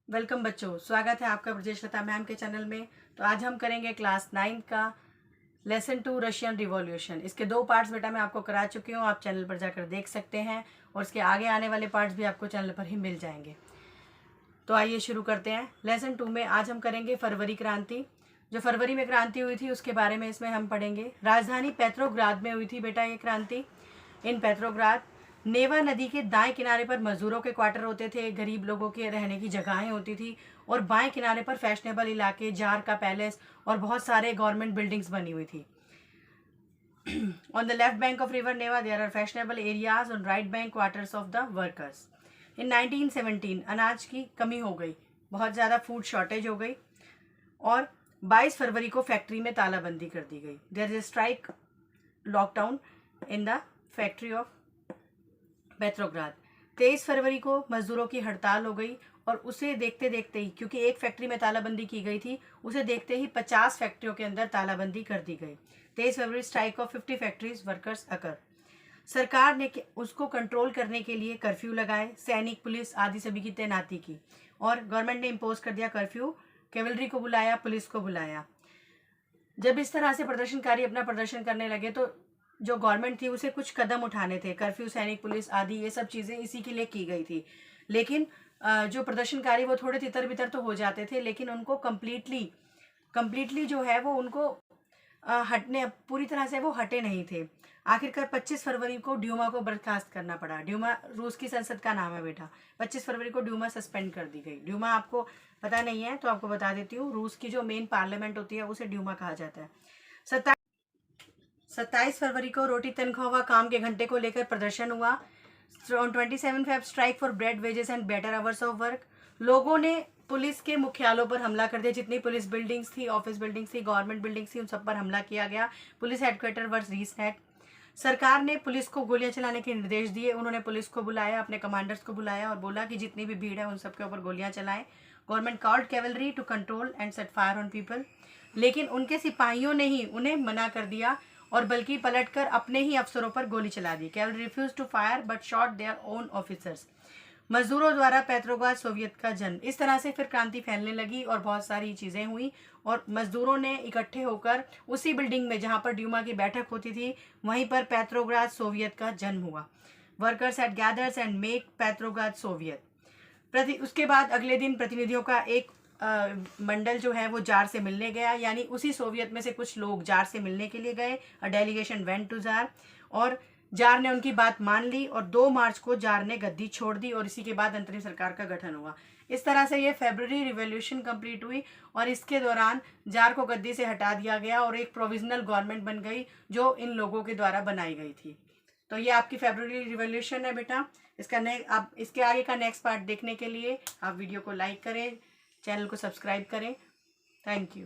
Welcome बच्चों, स्वागत है आपका ब्रजेश लता मैम के चैनल में। तो आज हम करेंगे क्लास 9 का लेसन 2 रशियन रिवॉल्यूशन। इसके 2 पार्ट्स बेटा मैं आपको करा चुकी हूँ, आप चैनल पर जाकर देख सकते हैं और इसके आगे आने वाले पार्ट्स भी आपको चैनल पर ही मिल जाएंगे। तो आइए शुरू करते हैं। लेसन 2 में आज हम करेंगे फरवरी क्रांति। जो फरवरी में क्रांति हुई थी उसके बारे में इसमें हम पढ़ेंगे। राजधानी पेट्रोग्राद में हुई थी बेटा ये क्रांति। इन पेट्रोग्राद नेवा नदी के दाएं किनारे पर मजदूरों के क्वार्टर होते थे, गरीब लोगों के रहने की जगहें होती थी, और बाएं किनारे पर फैशनेबल इलाके, जार का पैलेस और बहुत सारे गवर्नमेंट बिल्डिंग्स बनी हुई थी। On the left bank of river Neva there are fashionable areas, on right bank quarters of the workers. In 1917 अनाज की कमी हो गई, बहुत ज़्यादा फूड शॉर्टेज हो गई और 22 फरवरी को फैक्ट्री में तालाबंदी कर दी गई। There is strike lockdown in the factory of Petrograd. 23 फरवरी को मजदूरों की हड़ताल हो गई और उसे देखते देखते ही, क्योंकि एक फैक्ट्री में तालाबंदी की गई थी, उसे देखते ही 50 फैक्ट्रियों के अंदर तालाबंदी कर दी गई। 23 फरवरी स्ट्राइक ऑफ 50 फैक्ट्रीज वर्कर्स अकर। सरकार ने उसको कंट्रोल करने के लिए कर्फ्यू लगाए, सैनिक, पुलिस आदि सभी की तैनाती की और गवर्नमेंट ने इम्पोज कर दिया कर्फ्यू। कैवलरी को बुलाया, पुलिस को बुलाया। जब इस तरह से प्रदर्शनकारी अपना प्रदर्शन करने लगे तो जो गवर्नमेंट थी उसे कुछ कदम उठाने थे। कर्फ्यू, सैनिक, पुलिस आदि ये सब चीज़ें इसी के लिए की गई थी। लेकिन जो प्रदर्शनकारी वो थोड़े तितर बितर तो हो जाते थे, लेकिन उनको कम्प्लीटली जो है वो उनको हटने, पूरी तरह से वो हटे नहीं थे। आखिरकार 25 फरवरी को ड्यूमा को बर्खास्त करना पड़ा। ड्यूमा रूस की संसद का नाम है बेटा। 25 फरवरी को ड्यूमा सस्पेंड कर दी गई। ड्यूमा आपको पता नहीं है तो आपको बता देती हूँ, रूस की जो मेन पार्लियामेंट होती है उसे ड्यूमा कहा जाता है। 27 फरवरी को रोटी तनख्वाह व काम के घंटे को लेकर प्रदर्शन हुआ। 27 Feb strike for bread wages and better hours of work. लोगों ने पुलिस के मुख्यालयों पर हमला कर दिया। जितनी पुलिस बिल्डिंग्स थी, ऑफिस बिल्डिंग्स थी, गवर्नमेंट बिल्डिंग्स थी, उन सब पर हमला किया गया। Police headquarter were reset. सरकार ने पुलिस को गोलियां चलाने के निर्देश दिए। उन्होंने पुलिस को बुलाया, अपने कमांडर्स को बुलाया और बोला कि जितनी भी भीड़ है उन सबके ऊपर गोलियां चलाएं। Government called cavalry to control and set fire on people. लेकिन उनके सिपाहियों ने ही उन्हें मना कर दिया और बल्कि पलटकर अपने ही अफसरों पर गोली चला दी। Cavalry refuse to fire but shot their own officers. मजदूरों द्वारा पेट्रोग्राद सोवियत का जन्म। इस तरह से फिर क्रांति फैलने लगी और बहुत सारी चीज़ें हुई और मजदूरों ने इकट्ठे होकर उसी बिल्डिंग में जहाँ पर ड्यूमा की बैठक होती थी वहीं पर पेट्रोग्राद सोवियत का जन्म हुआ। Workers at gathers and make Petrograd Soviet. उसके बाद अगले दिन प्रतिनिधियों का एक मंडल जो है वो जार से मिलने गया, यानी उसी सोवियत में से कुछ लोग जार से मिलने के लिए गए। A delegation went to tsar और जार ने उनकी बात मान ली और 2 मार्च को जार ने गद्दी छोड़ दी और इसी के बाद अंतरिम सरकार का गठन हुआ। इस तरह से ये फेब्रुअरी रिवॉल्यूशन कंप्लीट हुई और इसके दौरान जार को गद्दी से हटा दिया गया और एक प्रोविजनल गवर्नमेंट बन गई जो इन लोगों के द्वारा बनाई गई थी। तो ये आपकी फेब्रुअरी रिवॉल्यूशन है बेटा। आप इसके आगे का नेक्स्ट पार्ट देखने के लिए आप वीडियो को लाइक करें, चैनल को सब्सक्राइब करें। Thank you.